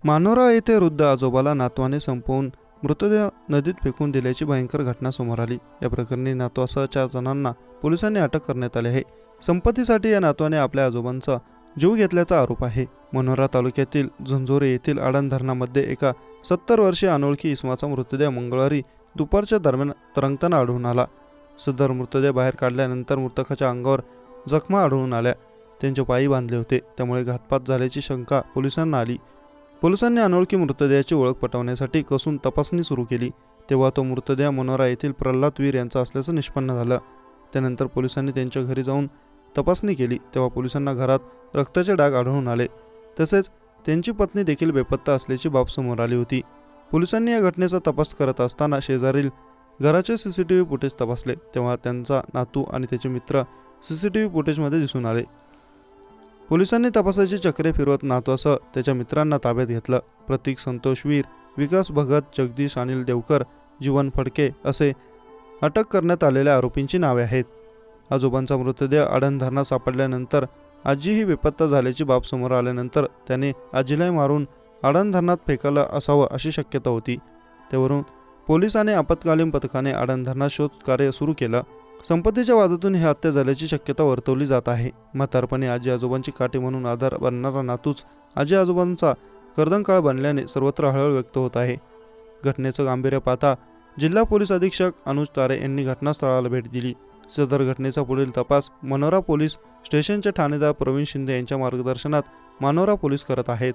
मानोरा येथे वृद्ध आजोबाला नातवाने संपवून मृतदेह नदीत फेकून दिल्याची भयंकर घटना समोर आली। या प्रकरणी नातवासह 4 जणांना पोलिसांनी अटक करण्यात आली आहे। संपत्तीसाठी या नातवाने आपल्या आजोबांचा जीव घेतल्याचा आरोप आहे। मनोरा तालुक्यातील झंझोरे येथील आडण धरणामध्ये एका 70 वर्षीय अनोळखी इसमाचा मृतदेह मंगळवारी दुपारच्या दरम्यान तरंगताना आढळून आला। सदर मृतदेह बाहेर काढल्यानंतर मृतकाच्या अंगावर जखमा आढळून आल्या। त्यांचे पायी बांधले होते, त्यामुळे घातपात झाल्याची शंका पोलिसांना आली। पोलिसांनी अनोळखी मृतदेहाची ओळख पटवण्यासाठी कसून तपासणी सुरू केली, तेव्हा तो मृतदेह मनोरा येथील प्रल्हाद वीर यांचा असल्याचं निष्पन्न झालं। त्यानंतर पोलिसांनी त्यांच्या घरी जाऊन तपासणी केली, तेव्हा पोलिसांना घरात रक्ताचे डाग आढळून आले, तसेच त्यांची पत्नी देखील बेपत्ता असल्याची बाब समोर आली होती। पोलिसांनी या घटनेचा तपास करत असताना शेजारील घराचे सीसीटीव्ही फुटेज तपासले, तेव्हा त्यांचा नातू आणि त्याचे मित्र सीसीटीव्ही फुटेजमध्ये दिसून आले। पोलिसांनी तपासाची चक्रे फिरवत नातवासह त्याच्या मित्रांना ताब्यात घेतलं। प्रतीक संतोष वीर, विकास भगत, जगदीश अनिल देवकर, जीवन फडके असे अटक करण्यात आलेल्या आरोपींची नावे आहेत। आजोबांचा मृतदेह आडण धरणात सापडल्यानंतर आजीही बेपत्ता झाल्याची बाब समोर आल्यानंतर त्याने आजीला मारून आडण धरणात फेकलं असावं अशी शक्यता होती। त्यावरून पोलीस आणि आपत्कालीन पथकाने आडण धरणात शोध कार्य सुरू केलं। संपत्तीच्या वादातून ही हत्या झाल्याची शक्यता वर्तवली जात आहे। म्हातारपणी आजी आजोबांची काठी म्हणून आधार बनणारा नातूच आजी आजोबांचा कर्दनकाळ बनल्याने सर्वत्र हळहळ व्यक्त होत आहे। घटनेचं गांभीर्य पाहता जिल्हा पोलीस अधीक्षक अनुज तारे यांनी घटनास्थळाला भेट दिली। सदर घटनेचा पुढील तपास मनोरा पोलीस स्टेशनचे ठाणेदार प्रवीण शिंदे यांच्या मार्गदर्शनात मानोरा पोलीस करत आहेत।